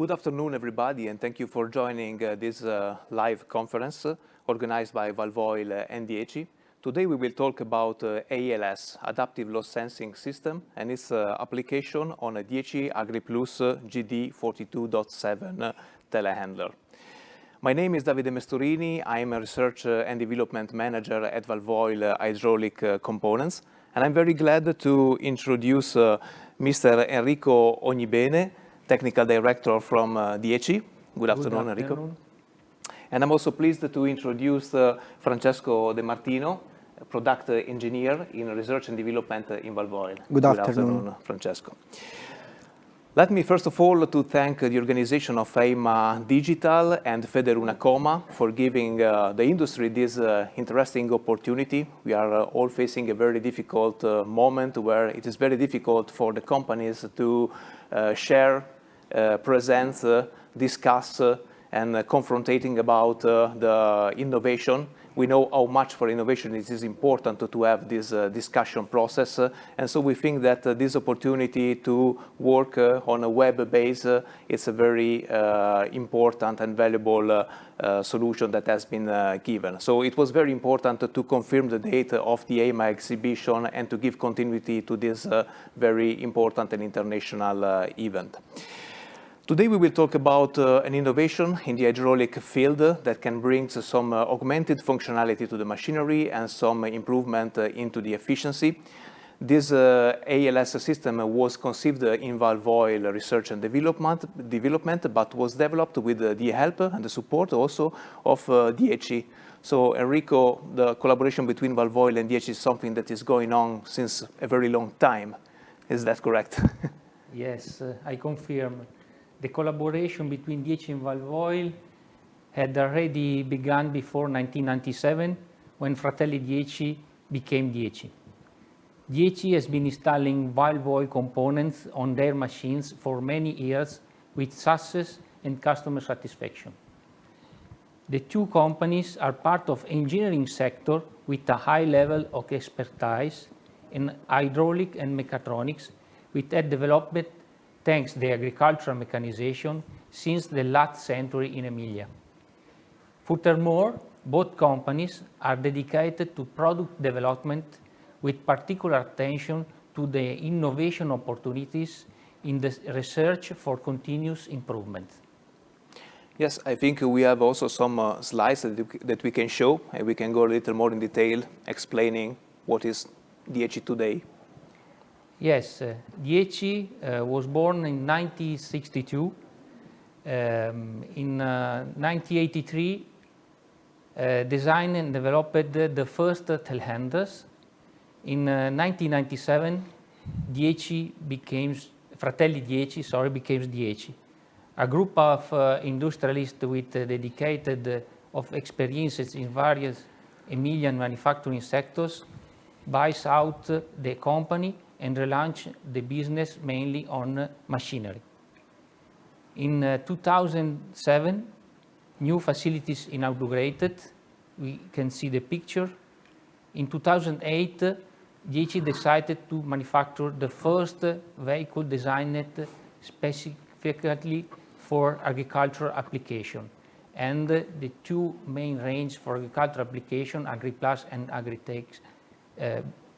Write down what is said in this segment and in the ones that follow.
Good afternoon, everybody, and thank you for joining this live conference organized by Walvoil and DHE. Today we will talk about ALS, Adaptive Loss Sensing System, and its application on a DHE AgriPlus GD42.7 telehandler. My name is Davide Mestorini. I am a Research and Development Manager at Walvoil Hydraulic Components, and I'm very glad to introduce Mr. Enrico Ognibene, Technical Director from DHE. Good afternoon, Enrico. And I'm also pleased to introduce Francesco De Martino, Product Engineer in Research and Development in Walvoil. Good afternoon, Francesco. Let me first of all to thank the organization of EIMA Digital and Federunacoma for giving the industry this interesting opportunity. We are all facing a very difficult moment where it is very difficult for the companies to share, present, discuss, and confrontating about the innovation. We know how much for innovation it is important to have this discussion process, and so we think that this opportunity to work on a web base is a very important and valuable solution that has been given. So it was very important to confirm the date of the EIMA exhibition and to give continuity to this very important and international event. Today we will talk about an innovation in the hydraulic field that can bring some augmented functionality to the machinery and some improvement into the efficiency. This ALS system was conceived in Walvoil Research and Development, but was developed with the help and the support also of DHE. So Enrico, the collaboration between Walvoil and DHE is something that is going on since a very long time. Is that correct? Yes, I confirm. The collaboration between DHE and Walvoil had already begun before 1997, when Fratelli DHE became DHE. DHE has been installing Walvoil components on their machines for many years with success and customer satisfaction. The two companies are part of engineering sector with a high level of expertise in hydraulic and mechatronics, with that development thanks to the agricultural mechanization since the last century in Emilia. Furthermore, both companies are dedicated to product development with particular attention to the innovation opportunities in the research for continuous improvement. Yes, I think we have also some slides that we can show, and we can go a little more in detail explaining what is DHE today. Yes, DHE was born in 1962. In 1983, designed and developed the first telehandlers. In 1997, Fratelli DHE becomes DHE, a group of industrialists with dedicated of experiences in various Emilian manufacturing sectors buys out the company and relaunch the business mainly on machinery. In 2007, new facilities inaugurated. We can see the picture. In 2008, DHE decided to manufacture the first vehicle designed specifically for agricultural application. And the two main ranges for agricultural application, AgriPlus and AgriTech,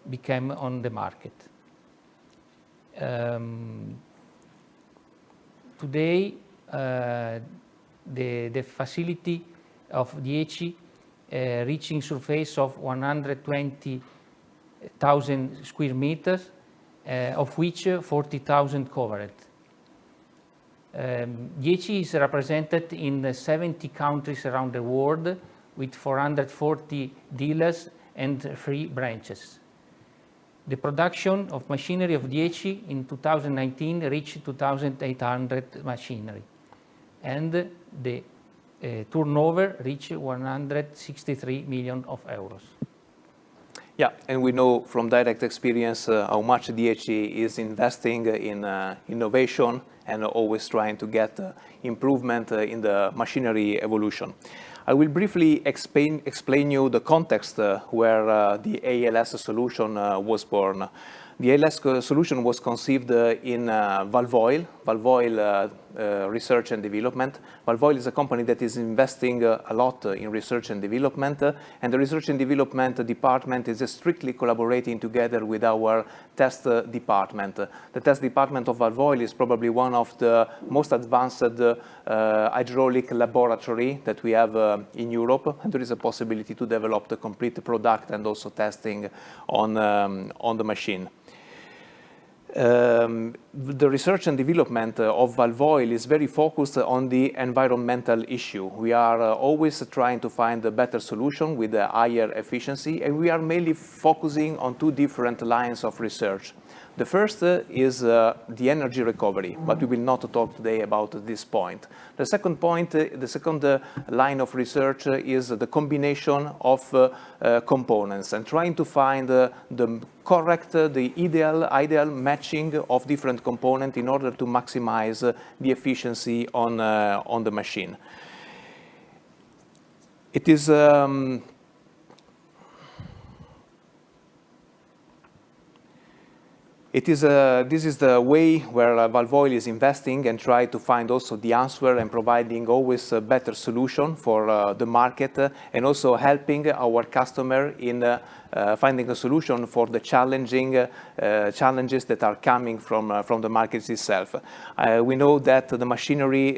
became on the market. Today, the facility of DHE reaching surface of 120,000 square meters, of which 40,000 covered. DHE is represented in 70 countries around the world with 440 dealers and 3 branches. The production of machinery of DHE in 2019 reached 2,800 machinery, and the turnover reached 163 million euros. Yeah, and we know from direct experience how much DHE is investing in innovation and always trying to get improvement in the machinery evolution. I will briefly explain you the context where the ALS solution was born. The ALS solution was conceived in Walvoil Walvoil research and development. Walvoil is a company that is investing a lot in research and development, and the research and development department is strictly collaborating together with our test department. The test department of Walvoil is probably one of the most advanced hydraulic laboratory that we have in Europe, and there is a possibility to develop the complete product and also testing on the machine. The research and development of Walvoil is very focused on the environmental issue. We are always trying to find a better solution with a higher efficiency, and we are mainly focusing on two different lines of research. The first is the energy recovery, but we will not talk today about this point. The second point, the second line of research is the combination of components and trying to find the correct, the ideal matching of different components in order to maximize the efficiency on the machine. It is this is the way where Walvoil is investing and try to find also the answer and providing always a better solution for the market and also helping our customer in finding a solution for the challenges that are coming from the markets itself. We know that the machinery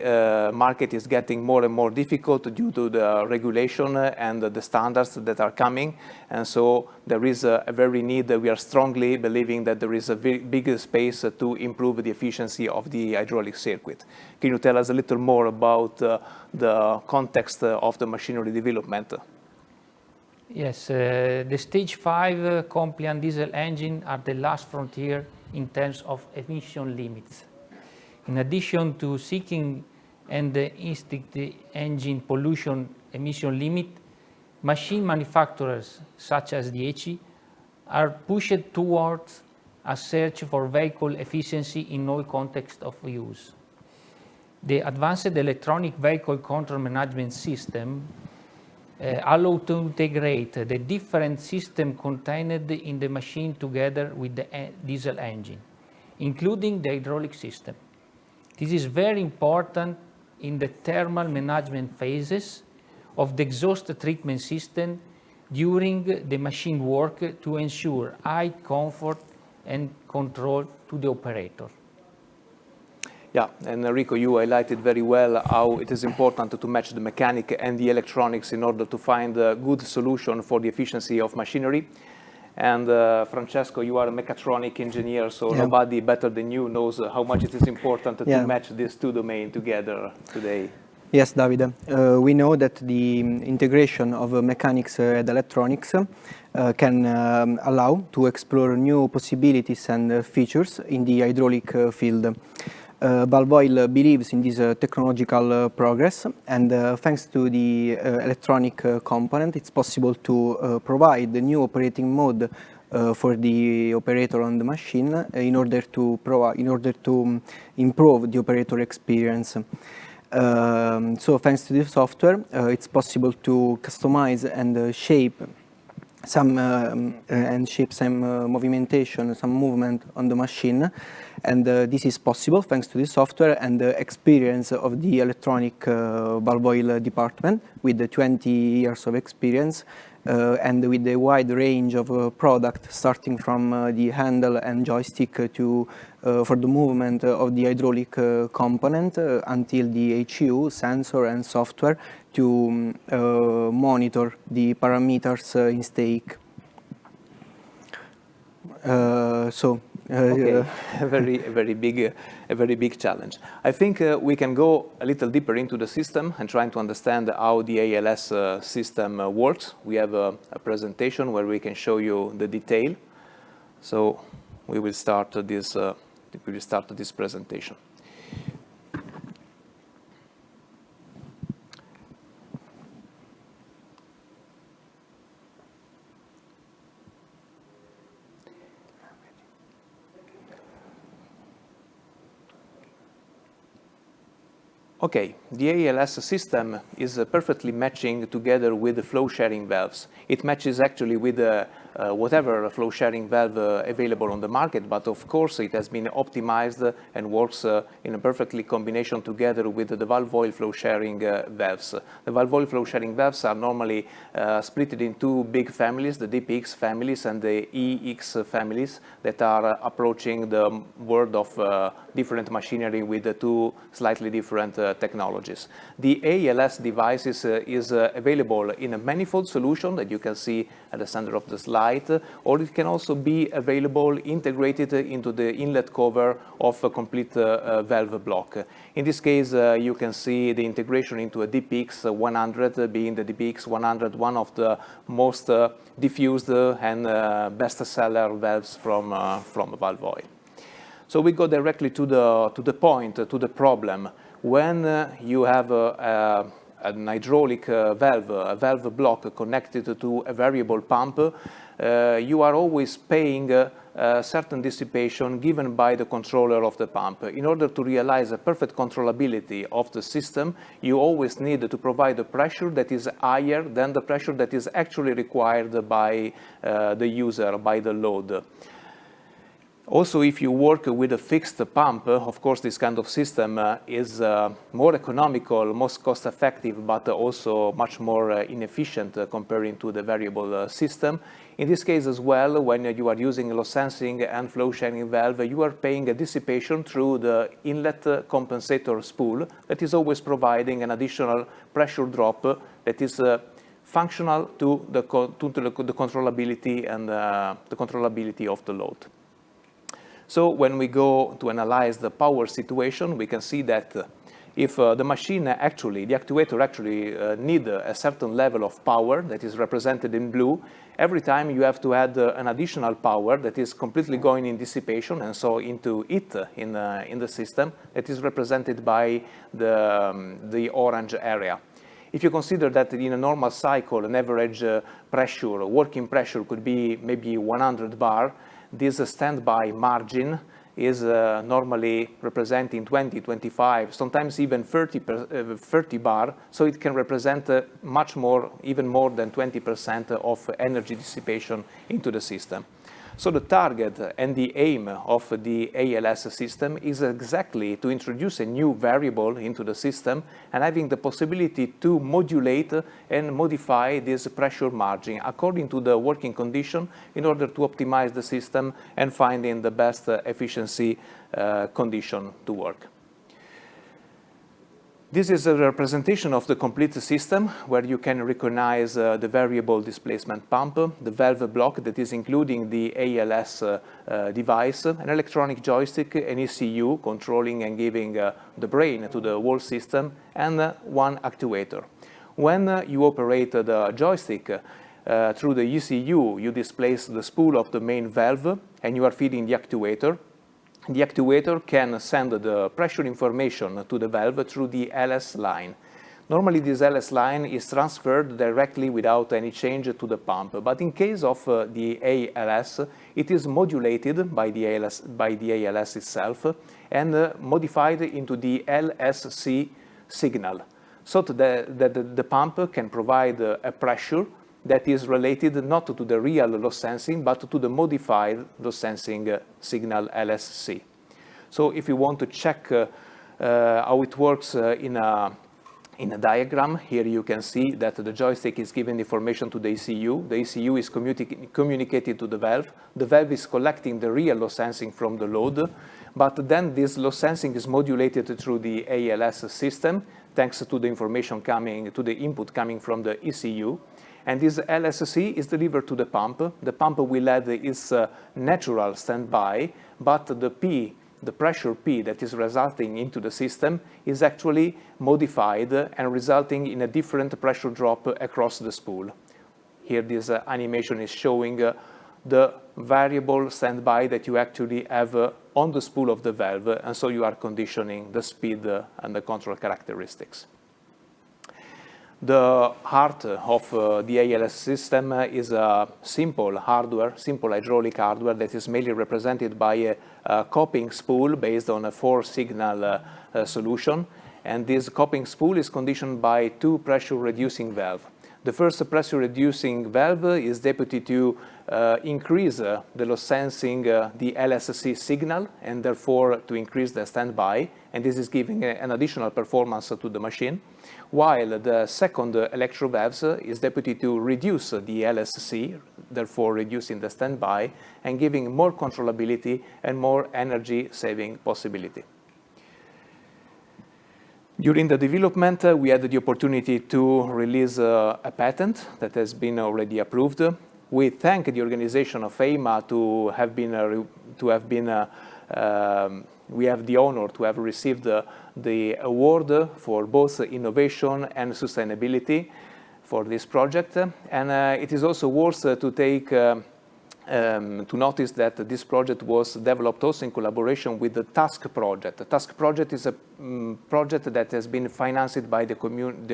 market is getting more and more difficult due to the regulation and the standards that are coming, and so there is a very need. We are strongly believing that there is a very big space to improve the efficiency of the hydraulic circuit. Can you tell us a little more about the context of the machinery development? Yes, the stage 5 compliant diesel engine are the last frontier in terms of emission limits. In addition to seeking and instinct the engine pollution emission limit, machine manufacturers such as DHE are pushed towards a search for vehicle efficiency in all contexts of use. The advanced electronic vehicle control management system allow to integrate the different system contained in the machine together with the diesel engine, including the hydraulic system. This is very important in the thermal management phases of the exhaust treatment system during the machine work to ensure high comfort and control to the operator. Yeah, and Enrico, you highlighted very well how it is important to match the mechanic and the electronics in order to find a good solution for the efficiency of machinery. And Francesco, you are a mechatronic engineer, so nobody better than you knows how much it is important to match these two domains together today. Yes, Davide. We know that the integration of mechanics and electronics can allow to explore new possibilities and features in the hydraulic field. Walvoil believes in this technological progress, and thanks to the electronic component, it's possible to provide the new operating mode for the operator on the machine in order to improve the operator experience. So thanks to this software, it's possible to customize and shape some movimentation, some movement on the machine, and this is possible thanks to this software and the experience of the electronic Walvoil department with the 20 years of experience and with a wide range of products starting from the handle and joystick to for the movement of the hydraulic component until the HU sensor and software to monitor the parameters in stake. Okay, a very big challenge. I think we can go a little deeper into the system and trying to understand how the ALS system works. We have a presentation where we can show you the detail. So we will start this presentation. Okay, the ALS system is perfectly matching together with the flow sharing valves. It matches actually with whatever flow sharing valve available on the market, but of course it has been optimized and works in a perfectly combination together with the Walvoil flow sharing valves. The Walvoil flow sharing valves are normally split in two big families, the DPX families and the EX families, that are approaching the world of different machinery with the two slightly different technologies. The ALS devices is available in a manifold solution that you can see at the center of the slide, or it can also be available integrated into the inlet cover of a complete valve block. In this case, you can see the integration into a DPX 100, being the DPX 100 one of the most diffused and best-seller valves from Walvoil. So we go directly to the point, to the problem. When you have an hydraulic valve, a valve block connected to a variable pump, you are always paying a certain dissipation given by the controller of the pump. In order to realize a perfect controllability of the system, you always need to provide a pressure that is higher than the pressure that is actually required by the user, by the load. Also, if you work with a fixed pump, of course, this kind of system is more economical, most cost-effective, but also much more inefficient comparing to the variable system. In this case as well, when you are using loss sensing and flow sharing valve, you are paying a dissipation through the inlet compensator spool that is always providing an additional pressure drop that is functional to the controllability and the controllability of the load. So when we go to analyze the power situation, we can see that if the machine actually, the actuator actually need a certain level of power that is represented in blue, every time you have to add an additional power that is completely going in dissipation and so into it in the system that is represented by the orange area. If you consider that in a normal cycle, an average pressure, working pressure could be maybe 100 bar, this standby margin is normally representing 20, 25, sometimes even 30 bar, so it can represent much more, even more than 20% of energy dissipation into the system. So the target and the aim of the ALS system is exactly to introduce a new variable into the system and having the possibility to modulate and modify this pressure margin according to the working condition in order to optimize the system and finding the best efficiency condition to work. This is a representation of the complete system where you can recognize the variable displacement pump, the valve block that is including the ALS device, an electronic joystick, an ECU controlling and giving the brain to the whole system, and one actuator. When you operate the joystick through the ECU, you displace the spool of the main valve and you are feeding the actuator. The actuator can send the pressure information to the valve through the LS line. Normally, this LS line is transferred directly without any change to the pump, but in case of the ALS, it is modulated by the ALS itself and modified into the LSC signal, so that the pump can provide a pressure that is related not to the real loss sensing, but to the modified loss sensing signal LSC. So if you want to check how it works in a diagram, here you can see that the joystick is giving information to the ECU. The ECU is communicated to the valve is collecting the real loss sensing from the load, but then this loss sensing is modulated through the ALS system, thanks to the information coming, to the input coming from the ECU. And this LSC is delivered to the pump. The pump will add its natural standby, but the pressure P that is resulting into the system is actually modified and resulting in a different pressure drop across the spool. Here this animation is showing the variable standby that you actually have on the spool of the valve, and so you are conditioning the speed and the control characteristics. The heart of the ALS system is a simple hardware, simple hydraulic hardware that is mainly represented by a coping spool based on a 4-signal solution. And this coping spool is conditioned by 2 pressure-reducing valves. The first pressure reducing valve is deputy to increase the loss sensing, the LSC signal, and therefore to increase the standby, and this is giving an additional performance to the machine, while the second electro valves is deputy to reduce the LSC, therefore reducing the standby, and giving more controllability and more energy saving possibility. During the development, we had the opportunity to release a patent that has been already approved. We thank the organization of EIMA to have been, we have the honor to have received the award for both innovation and sustainability for this project. And it is also worth to take to notice that this project was developed also in collaboration with the TASC project. The TASC project is a project that has been financed by the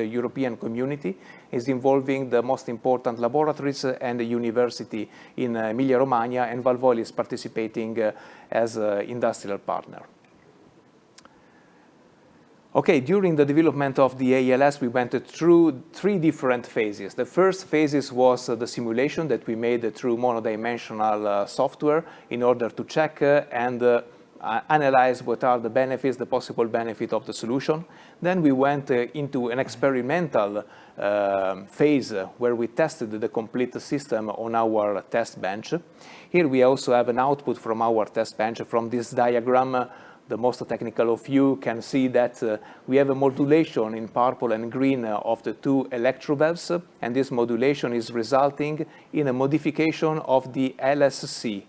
European community, is involving the most important laboratories and the university in Emilia-Romagna, and Walvoil is participating as an industrial partner. Okay, during the development of the ALS, we went through 3 different phases. The first phase was the simulation that we made through monodimensional software in order to check and analyze what are the benefits, the possible benefit of the solution. Then we went into an experimental phase where we tested the complete system on our test bench. Here we also have an output from our test bench. From this diagram, the most technical of you can see that we have a modulation in purple and green of the 2 electro valves, and this modulation is resulting in a modification of the LSC.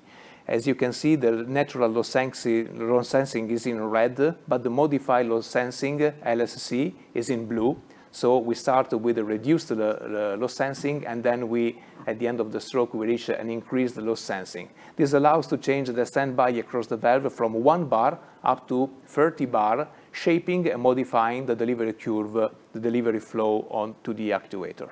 As you can see, the natural loss sensing is in red, but the modified loss sensing, LSC, is in blue. So we start with a reduced loss sensing, and then we, at the end of the stroke, we reach an increased loss sensing. This allows to change the standby across the valve from 1 bar up to 30 bar, shaping and modifying the delivery curve, the delivery flow onto the actuator.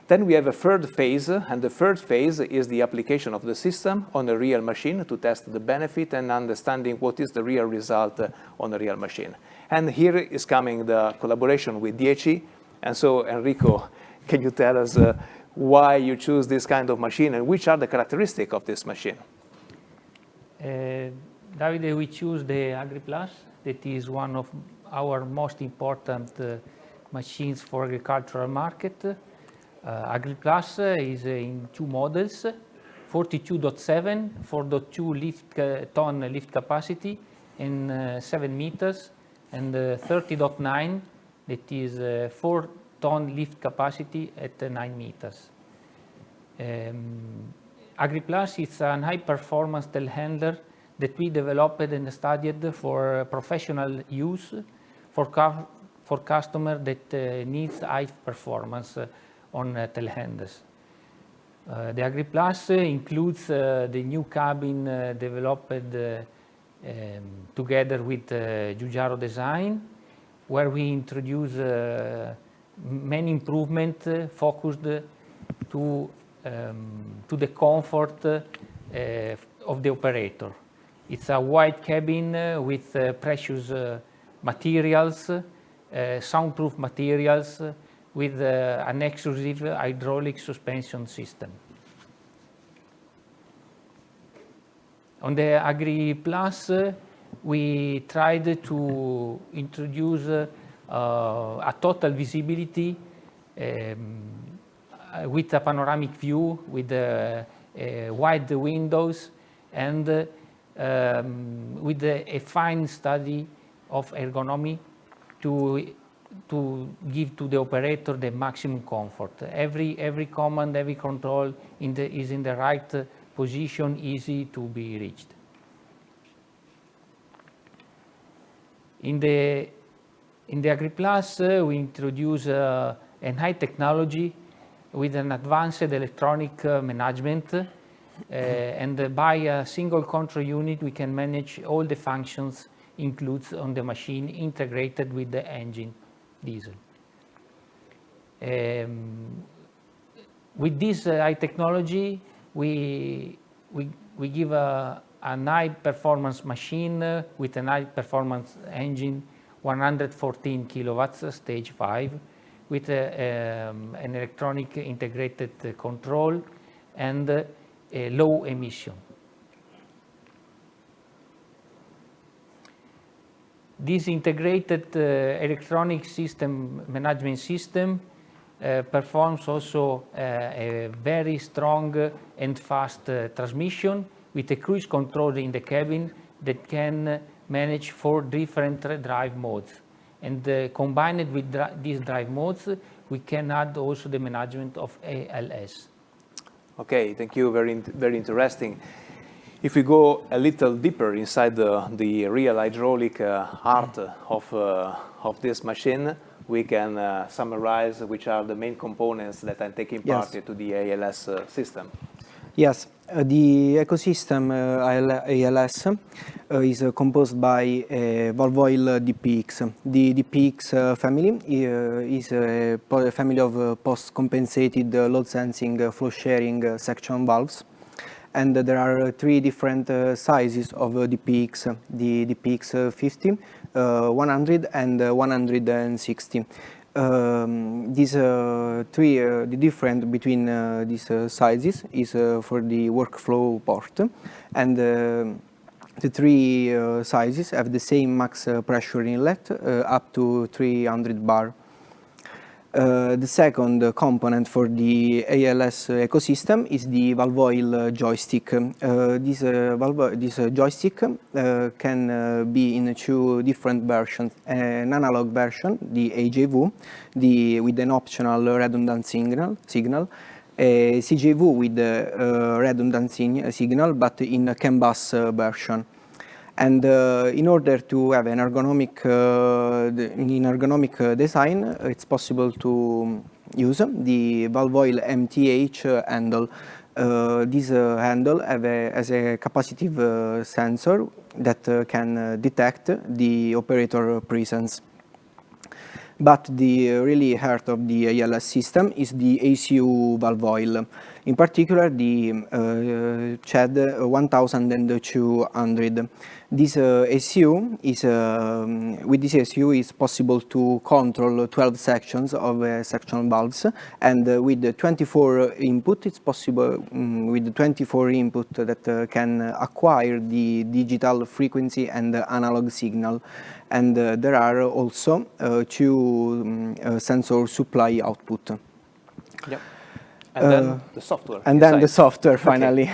Then we have a third phase, and the third phase is the application of the system on a real machine to test the benefit and understanding what is the real result on a real machine. And here is coming the collaboration with 10. And so, Enrico, can you tell us why you choose this kind of machine and which are the characteristics of this machine? Davide, we choose the AgriPlus. That is one of our most important machines for agricultural market. AgriPlus is in 2 models, 42.7, 4.2 ton lift capacity in 7 meters, and 30.9, that is 4 ton lift capacity at 9 meters. AgriPlus is a high-performance telehandler that we developed and studied for professional use for customer that needs high performance on telehandlers. The AgriPlus includes the new cabin developed together with Giugiaro Design, where we introduce many improvements focused to the comfort of the operator. It's a wide cabin with precious materials, soundproof materials, with an exclusive hydraulic suspension system. On the AgriPlus, we tried to introduce a total visibility with a panoramic view, with wide windows, and with a fine study of ergonomy to give to the operator the maximum comfort. Every command, every control is in the right position, easy to be reached. In the AgriPlus, we introduce a high technology with an advanced electronic management, and by a single control unit, we can manage all the functions included on the machine, integrated with the engine diesel. With this high technology, we give a high performance machine with a high performance engine, 114 kilowatts, stage 5, with an electronic integrated control and a low emission. This integrated electronic system management system performs also a very strong and fast transmission with a cruise control in the cabin that can manage 4 different drive modes. And combined with these drive modes, we can add also the management of ALS. Okay, thank you. Very interesting. If we go a little deeper inside the real hydraulic art of this machine, we can summarize which are the main components that are taking part to the ALS system. Yes, the ecosystem ALS is composed by Walvoil DPX. The DPX family is a family of post-compensated load sensing flow sharing section valves. And there are 3 different sizes of DPX, the DPX 50, 100 and 160. These 3, the difference between these sizes is for the workflow port, and the 3 sizes have the same max pressure inlet up to 300 bar. The second component for the ALS ecosystem is the Walvoil joystick. This joystick can be in 2 different versions. An analog version, the AJV, with an optional redundant signal, a CJV with a redundant signal, but in a CAN bus version. And in order to have an ergonomic design, it's possible to use the Walvoil MTH handle. This handle has a capacitive sensor that can detect the operator presence. But the really heart of the ALS system is the ECU Walvoil. In particular, the CHAD 1200. This ECU is, with this ECU, is possible to control 12 sections of section valves, and with the 24 input, it's possible with the 24 input that can acquire the digital frequency and analog signal. And there are also 2 sensor supply output. Yep. And then the software. And then the software, finally.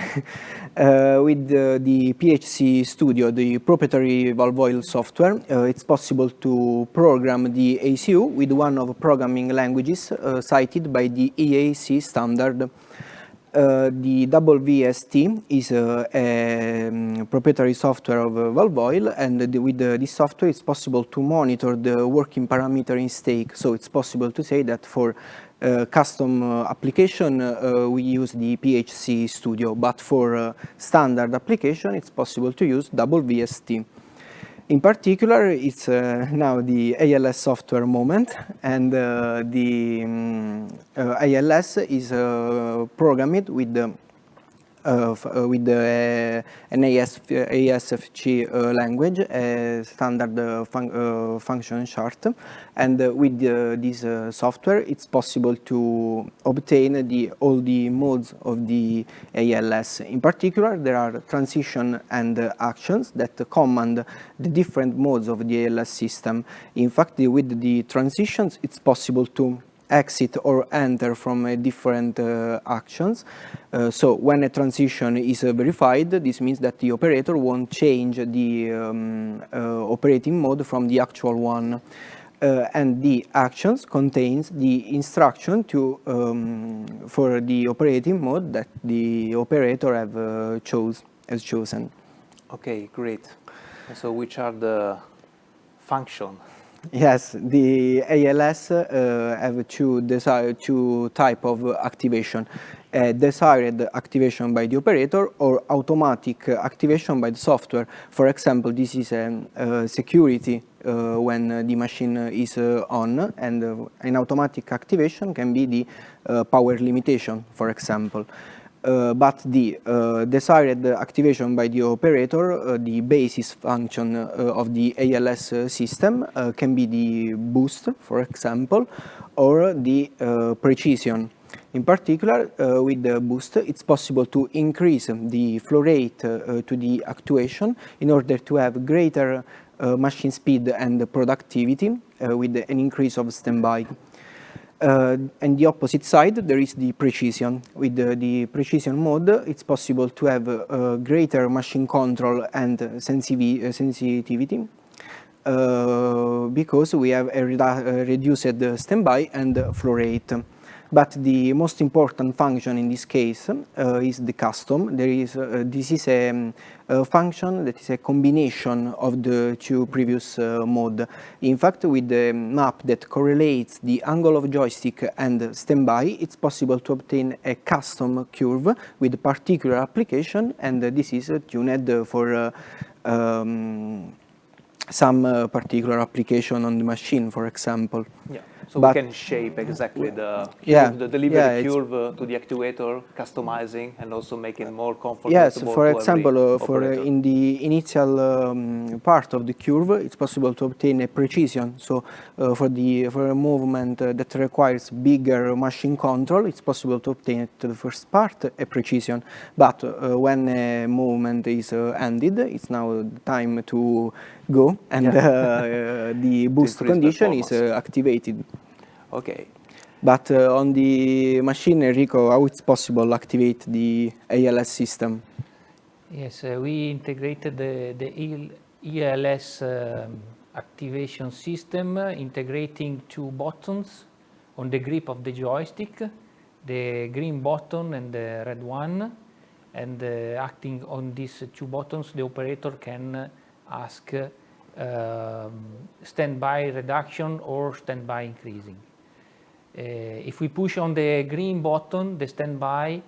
With the PHC Studio, the proprietary Walvoil software, it's possible to program the ECU with one of the programming languages cited by the EAC standard. The WVST is a proprietary software of Walvoil, and with this software it's possible to monitor the working parameter in stake. So it's possible to say that for custom application we use the PHC Studio, but for standard application it's possible to use WVST. In particular, it's now the ALS software moment, and the ALS is programmed with an ASFG language, a standard function chart, and with this software it's possible to obtain all the modes of the ALS. In particular, there are transition and actions that command the different modes of the ALS system. In fact, with the transitions it's possible to exit or enter from different actions. So when a transition is verified, this means that the operator won't change the operating mode from the actual one. And the actions contains the instruction to for the operating mode that the operator has chosen. Okay, great. So which are the functions? Yes, the ALS have 2 types of activation. Desired activation by the operator or automatic activation by the software. For example, this is a security when the machine is on, and an automatic activation can be the power limitation, for example. but the desired activation by the operator, the basis function of the ALS system, can be the boost, for example, or the precision. In particular, with the boost, it's possible to increase the flow rate to the actuation in order to have greater machine speed and productivity with an increase of standby. And the opposite side, there is the precision. With the precision mode, it's possible to have greater machine control and sensitivity because we have a reduced standby and flow rate. But the most important function in this case is the custom. This is a function that is a combination of the two previous modes. In fact, with the map that correlates the angle of joystick and standby, it's possible to obtain a custom curve with particular application, and this is tuned for some particular application on the machine, for example. Yeah. So we can shape exactly the delivery curve to the actuator, customizing and also making it more comfortable. Yes, for example, in the initial part of the curve, it's possible to obtain a precision. So for a movement that requires bigger machine control, it's possible to obtain it to the first part, a precision. But when a movement is ended, it's now the time to go, and the boost condition is activated. Okay. But on the machine, Enrico, how it's possible to activate the ALS system? Yes, we integrated the ALS activation system, integrating two buttons on the grip of the joystick, the green button and the red one. And acting on these two buttons, the operator can ask standby reduction or standby increasing. If we push on the green button, the standby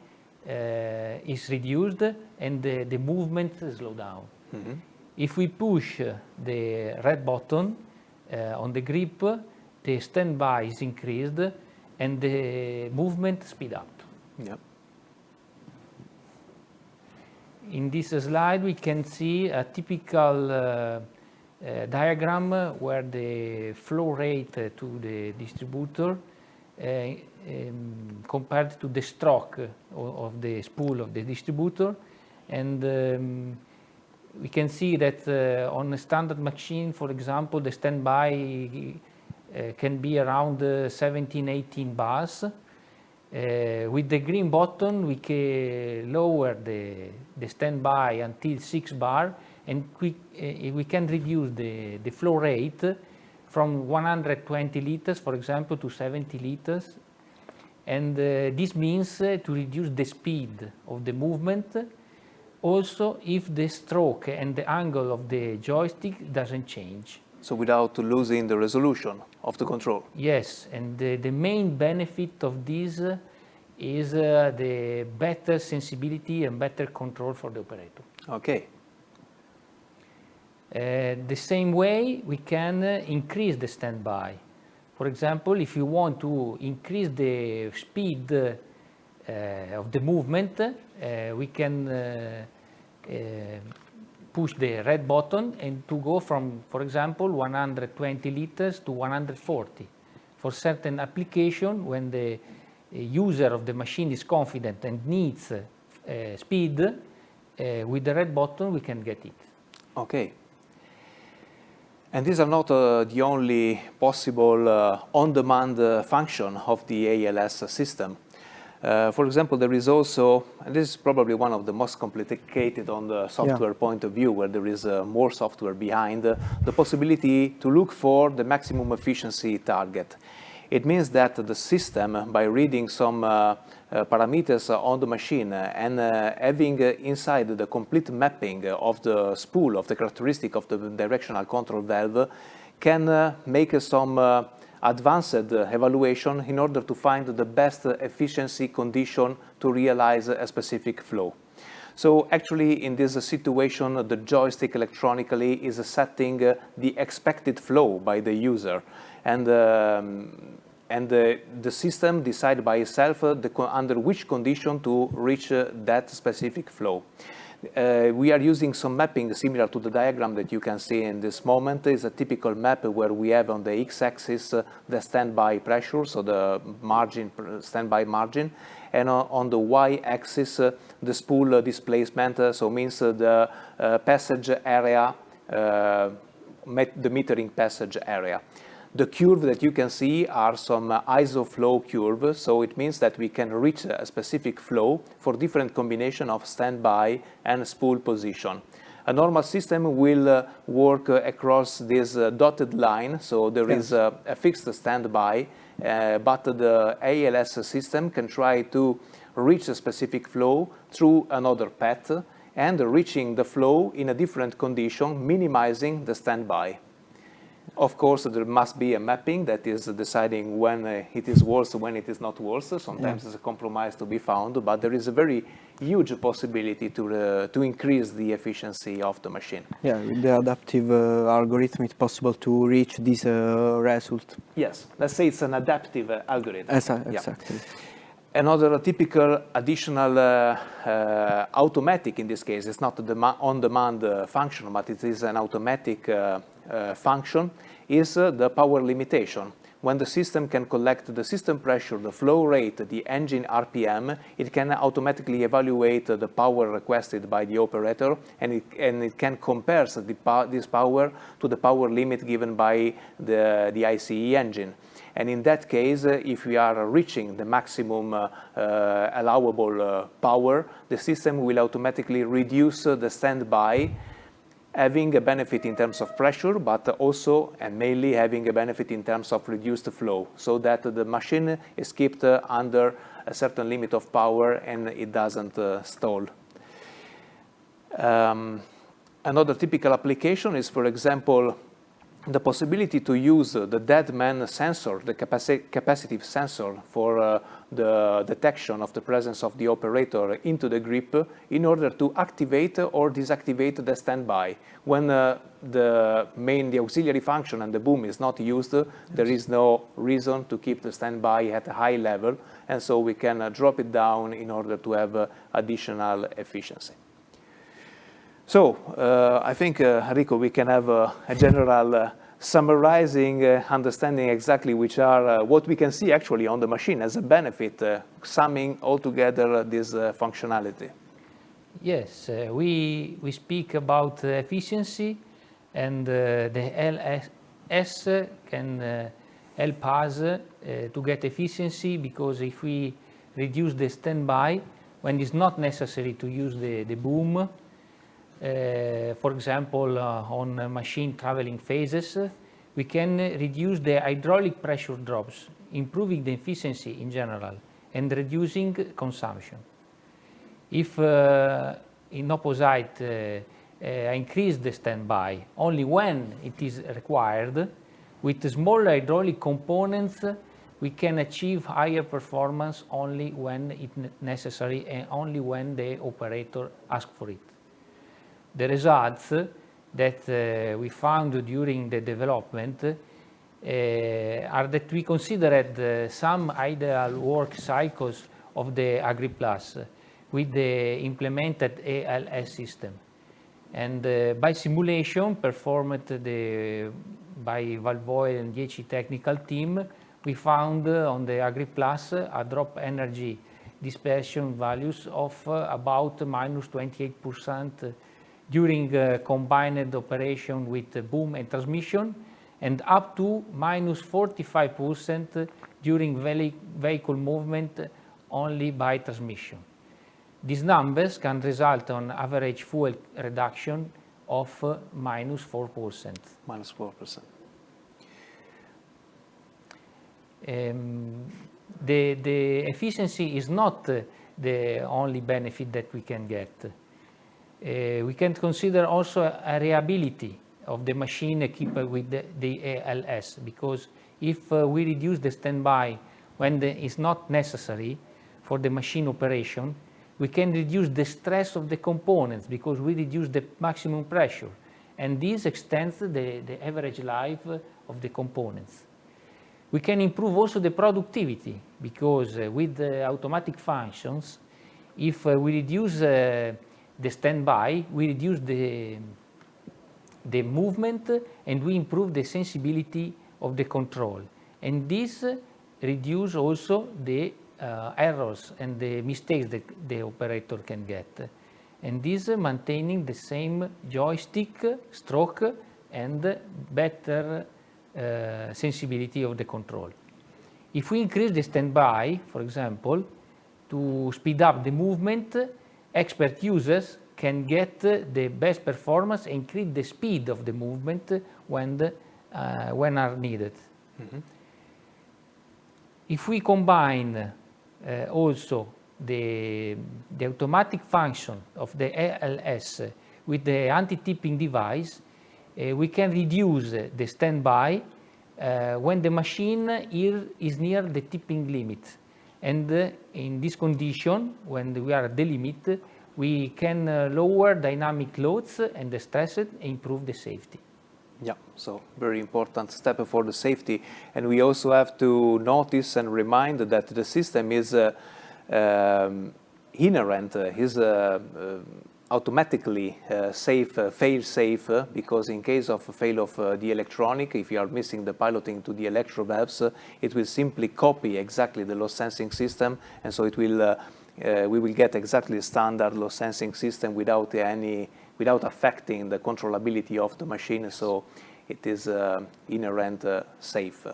is reduced and the movement slows down. Mm-hmm. If we push the red button on the grip, the standby is increased and the movement speed up. Yep. In this slide, we can see a typical diagram where the flow rate to the distributor compared to the stroke of the spool of the distributor, and we can see that on a standard machine, for example, the standby can be around 17-18 bars. With the green button, we can lower the standby until 6 bar, and we can reduce the flow rate from 120 liters, for example, to 70 liters. And this means to reduce the speed of the movement, also if the stroke and the angle of the joystick doesn't change. So without losing the resolution of the control. Yes, and the main benefit of this is the better sensibility and better control for the operator. Okay. The same way we can increase the standby. For example, if you want to increase the speed of the movement, we can push the red button and to go from, for example, 120 liters to 140. For certain application, when the user of the machine is confident and needs speed, with the red button we can get it. Okay. And these are not the only possible on-demand function of the ALS system. For example, there is also, and this is probably one of the most complicated on the software point of view, where there is more software behind, the possibility to look for the maximum efficiency target. It means that the system, by reading some parameters on the machine and having inside the complete mapping of the spool, of the characteristic of the directional control valve, can make some advanced evaluation in order to find the best efficiency condition to realize a specific flow. So actually in this situation, the joystick electronically is setting the expected flow by the user. And and the system decides by itself under which condition to reach that specific flow. We are using some mapping similar to the diagram that you can see in this moment. It's a typical map where we have on the x-axis the standby pressure, so the margin, standby margin, and on the y-axis the spool displacement, so means the passage area, the metering passage area. The curve that you can see are some isoflow curves, so it means that we can reach a specific flow for different combination of standby and spool position. A normal system will work across this dotted line, so there is a fixed standby, but the ALS system can try to reach a specific flow through another path and reaching the flow in a different condition, minimizing the standby. Of course, there must be a mapping that is deciding when it is worse, when it is not worse. Sometimes there's a compromise to be found, but there is a very huge possibility to increase the efficiency of the machine. Yeah, with the adaptive algorithm, it's possible to reach this result. Yes, let's say it's an adaptive algorithm. Exactly. Another typical additional automatic, in this case, it's not the on-demand function, but it is an automatic function, is the power limitation. When the system can collect the system pressure, the flow rate, the engine RPM, it can automatically evaluate the power requested by the operator, and it can compare this power to the power limit given by the ICE engine. And in that case, if we are reaching the maximum allowable power, the system will automatically reduce the standby, having a benefit in terms of pressure, but also and mainly having a benefit in terms of reduced flow, so that the machine is kept under a certain limit of power and it doesn't stall. Another typical application is, for example, the possibility to use the dead man sensor, the capacitive sensor, for the detection of the presence of the operator into the grip in order to activate or deactivate the standby. When the auxiliary function and the boom is not used, there is no reason to keep the standby at a high level, and so we can drop it down in order to have additional efficiency. So I think, Enrico, we can have a general summarizing, understanding exactly which are what we can see actually on the machine as a benefit, summing all together this functionality. Yes, we speak about efficiency, and the ALS can help us to get efficiency, because if we reduce the standby when it's not necessary to use the boom, for example, on machine traveling phases, we can reduce the hydraulic pressure drops, improving the efficiency in general and reducing consumption. If in opposite, increase the standby only when it is required, with small hydraulic components, we can achieve higher performance only when it's necessary and only when the operator asks for it. The results that we found during the development are that we considered some ideal work cycles of the AgriPlus with the implemented ALS system. And by simulation performed by Walvoil and 10 technical team, we found on the AgriPlus a drop energy dispersion values of about minus 28% during combined operation with boom and transmission, and up to minus 45% during vehicle movement only by transmission. These numbers can result on average fuel reduction of minus 4%. Minus 4%. The efficiency is not the only benefit that we can get. We can consider also a reliability of the machine equipped with the ALS, because if we reduce the standby when it's not necessary for the machine operation, we can reduce the stress of the components because we reduce the maximum pressure, and this extends the average life of the components. We can improve also the productivity, because with the automatic functions, if we reduce the standby, we reduce the movement, and we improve the sensibility of the control. And this reduce also the errors and the mistakes that the operator can get. And this maintaining the same joystick stroke and better sensibility of the control. If we increase the standby, for example, to speed up the movement, expert users can get the best performance and increase the speed of the movement when are needed. Mm-hmm. If we combine also the automatic function of the ALS with the anti-tipping device, we can reduce the standby when the machine is near the tipping limit. And in this condition, when we are at the limit, we can lower dynamic loads and the stress and improve the safety. Yeah, so very important step for the safety. And we also have to notice and remind that the system is inherent, is automatically fail-safe, because in case of fail of the electronic, if you are missing the piloting to the electro valves, it will simply copy exactly the loss sensing system, and so it will we will get exactly the standard loss sensing system without affecting the controllability of the machine. So it is inherent safe.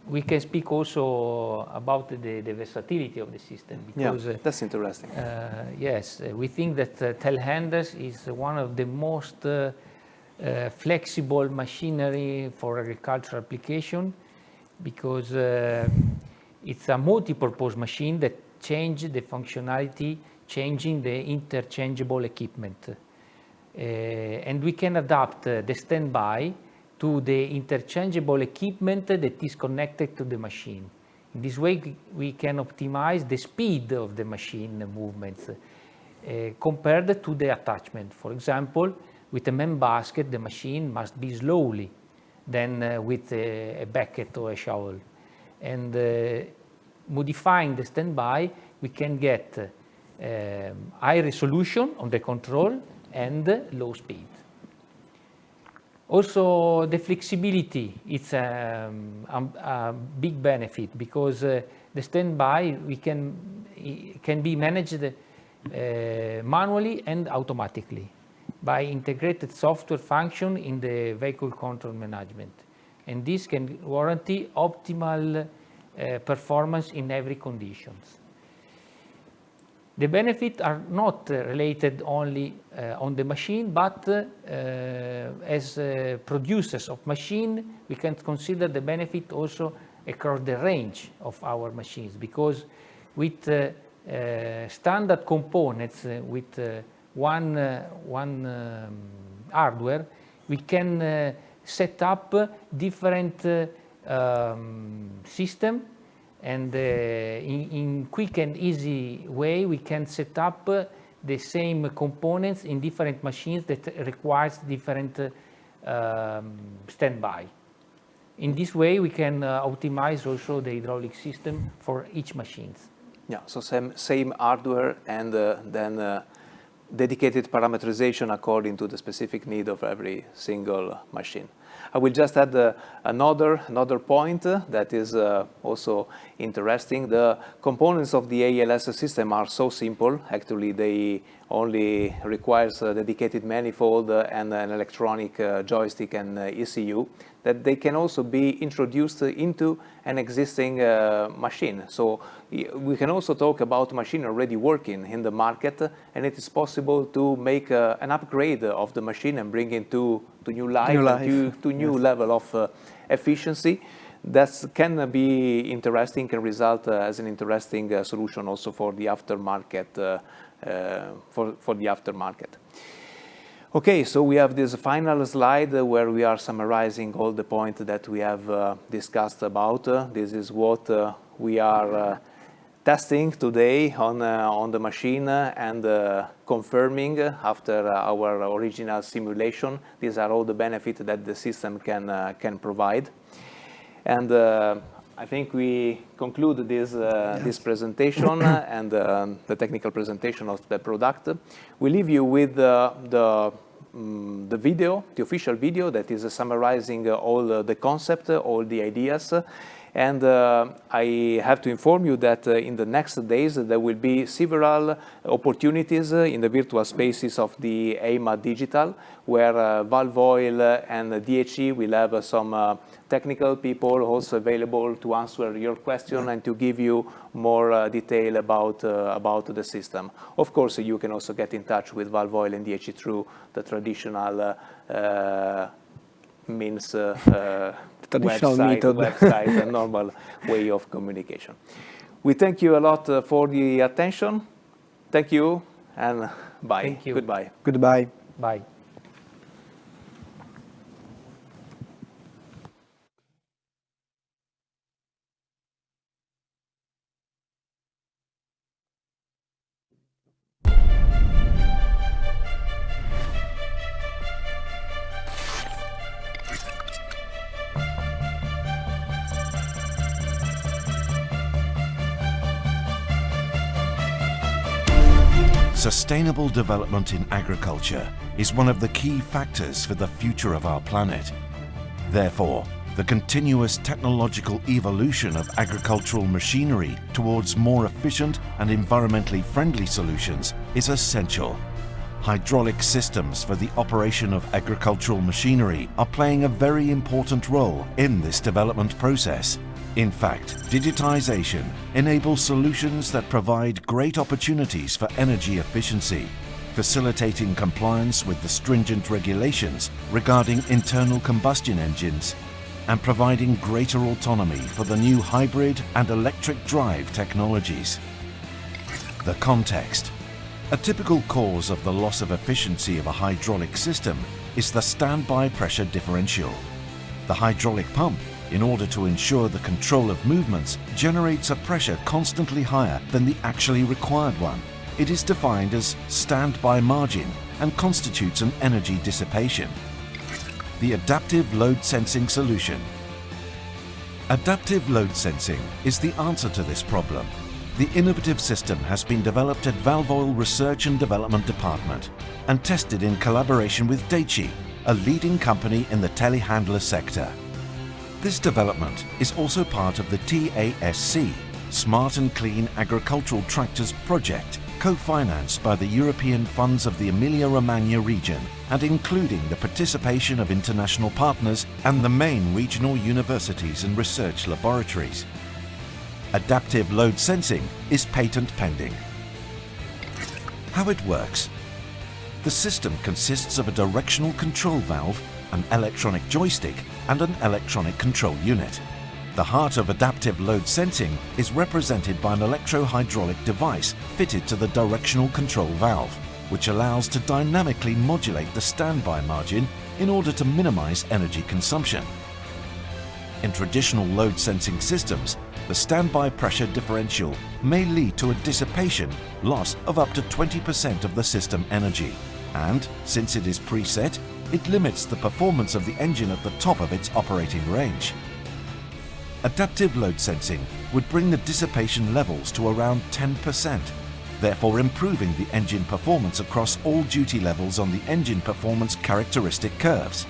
We can speak also about the versatility of the system, because that's interesting. Yes, we think that telehandlers is one of the most flexible machinery for agricultural application, because it's a multi-purpose machine that changes the functionality, changing the interchangeable equipment, and we can adapt the standby to the interchangeable equipment that is connected to the machine. In this way, we can optimize the speed of the machine movements compared to the attachment. For example, with a main basket, the machine must be slowly than with a bucket or a shovel. And modifying the standby, we can get high resolution on the control and low speed. Also, the flexibility, it's a big benefit, because the standby can be managed manually and automatically by integrated software function in the vehicle control management. And this can guarantee optimal performance in every conditions. The benefits are not related only on the machine, but as producers of machine, we can consider the benefit also across the range of our machines, because with standard components, with one hardware, we can set up different system. And in quick and easy way, we can set up the same components in different machines that requires different standby. In this way, we can optimize also the hydraulic system for each machine. Yeah, so same hardware, and then dedicated parameterization according to the specific need of every single machine. I will just add another point that is also interesting. The components of the ALS system are so simple. Actually, they only requires a dedicated manifold and an electronic joystick and ECU, that they can also be introduced into an existing machine. So we can also talk about machine already working in the market, and it is possible to make an upgrade of the machine and bring it to new life. To new level of efficiency. That can be interesting, can result as an interesting solution also for the aftermarket. For the aftermarket. Okay, so we have this final slide where we are summarizing all the points that we have discussed about. This is what we are testing today on the machine and confirming after our original simulation. These are all the benefits that the system can provide. And I think we conclude this presentation and the technical presentation of the product. We leave you with the video, the official video that is summarizing all the concept, all the ideas. And I have to inform you that in the next days there will be several opportunities in the virtual spaces of the EIMA Digital, where Walvoil and DHE will have some technical people also available to answer your question and to give you more detail about the system. Of course, you can also get in touch with Walvoil and DHE through the traditional means, traditional method. website, a normal way of communication. We thank you a lot for the attention. Thank you and bye. Thank you. Goodbye. Goodbye. Bye. Sustainable development in agriculture is one of the key factors for the future of our planet. Therefore, the continuous technological evolution of agricultural machinery towards more efficient and environmentally friendly solutions is essential. Hydraulic systems for the operation of agricultural machinery are playing a very important role in this development process. In fact, digitization enables solutions that provide great opportunities for energy efficiency, facilitating compliance with the stringent regulations regarding internal combustion engines, and providing greater autonomy for the new hybrid and electric drive technologies. The context. A typical cause of the loss of efficiency of a hydraulic system is the standby pressure differential. The hydraulic pump, in order to ensure the control of movements, generates a pressure constantly higher than the actually required one. It is defined as standby margin and constitutes an energy dissipation. The adaptive load sensing solution. Adaptive load sensing is the answer to this problem. The innovative system has been developed at Walvoil Research and Development Department and tested in collaboration with DHE, a leading company in the telehandler sector. This development is also part of the TASC, Smart and Clean Agricultural Tractors project, co-financed by the European funds of the Emilia-Romagna region and including the participation of international partners and the main regional universities and research laboratories. Adaptive load sensing is patent pending. How it works. The system consists of a directional control valve, an electronic joystick, and an electronic control unit. The heart of adaptive load sensing is represented by an electro-hydraulic device fitted to the directional control valve, which allows to dynamically modulate the standby margin in order to minimize energy consumption. In traditional load sensing systems, the standby pressure differential may lead to a dissipation, loss of up to 20% of the system energy. And, since it is preset, it limits the performance of the engine at the top of its operating range. Adaptive load sensing would bring the dissipation levels to around 10%, therefore improving the engine performance across all duty levels on the engine performance characteristic curves.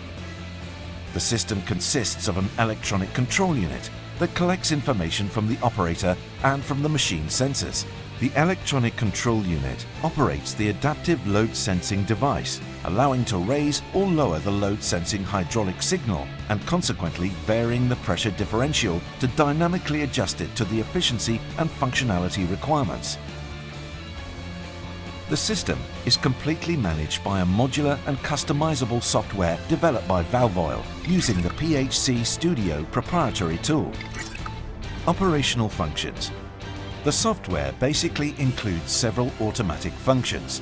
The system consists of an electronic control unit that collects information from the operator and from the machine sensors. The electronic control unit operates the adaptive load sensing device, allowing to raise or lower the load sensing hydraulic signal and consequently varying the pressure differential to dynamically adjust it to the efficiency and functionality requirements. The system is completely managed by a modular and customizable software developed by Walvoil using the PHC Studio proprietary tool. Operational functions. The software basically includes several automatic functions.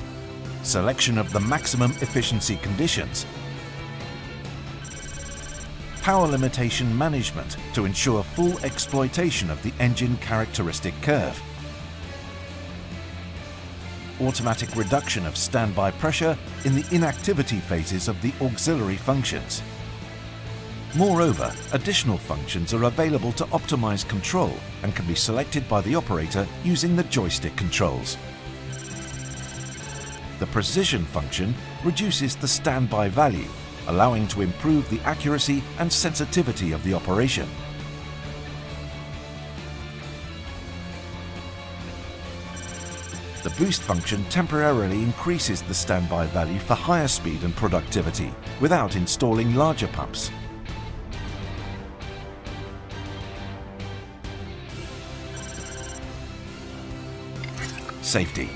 Selection of the maximum efficiency conditions. Power limitation management to ensure full exploitation of the engine characteristic curve. automatic reduction of standby pressure in the inactivity phases of the auxiliary functions. Moreover, additional functions are available to optimize control and can be selected by the operator using the joystick controls. The precision function reduces the standby value, allowing to improve the accuracy and sensitivity of the operation. The boost function temporarily increases the standby value for higher speed and productivity without installing larger pumps. Safety.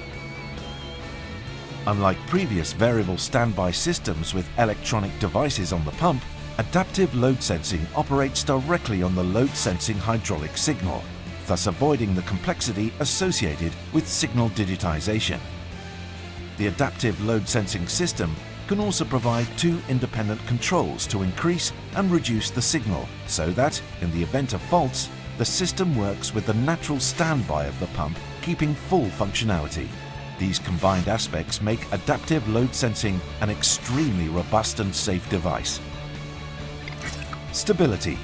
Unlike previous variable standby systems with electronic devices on the pump, adaptive load sensing operates directly on the load sensing hydraulic signal, thus avoiding the complexity associated with signal digitization. The adaptive load sensing system can also provide two independent controls to increase and reduce the signal so that, in the event of faults, the system works with the natural standby of the pump, keeping full functionality. These combined aspects make adaptive load sensing an extremely robust and safe device. Stability.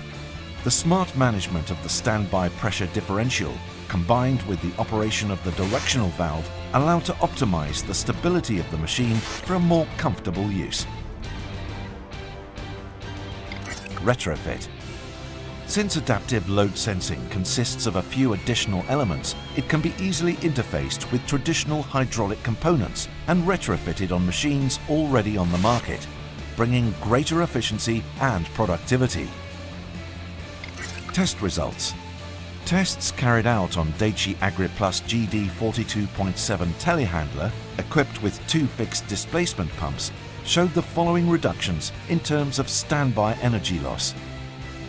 The smart management of the standby pressure differential, combined with the operation of the directional valve, allow to optimize the stability of the machine for a more comfortable use. Retrofit. Since adaptive load sensing consists of a few additional elements, it can be easily interfaced with traditional hydraulic components and retrofitted on machines already on the market, bringing greater efficiency and productivity. Test results. Tests carried out on Daichi AgriPlus GD 42.7 telehandler, equipped with two fixed displacement pumps, showed the following reductions in terms of standby energy loss: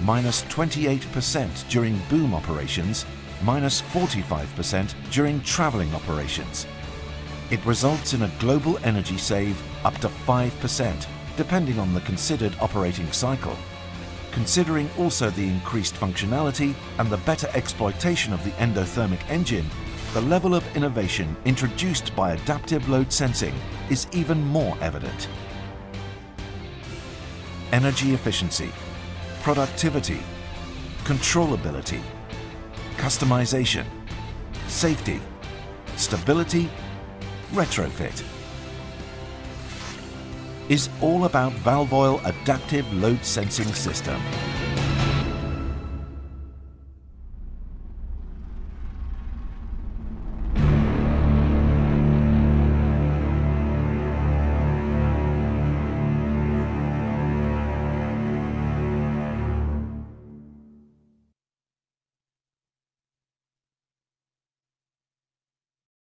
minus 28% during boom operations, minus 45% during traveling operations. It results in a global energy save up to 5%, depending on the considered operating cycle. Considering also the increased functionality and the better exploitation of the endothermic engine, the level of innovation introduced by adaptive load sensing is even more evident. Energy efficiency, productivity, controllability, customization, safety, stability, retrofit is all about Walvoil adaptive load sensing system.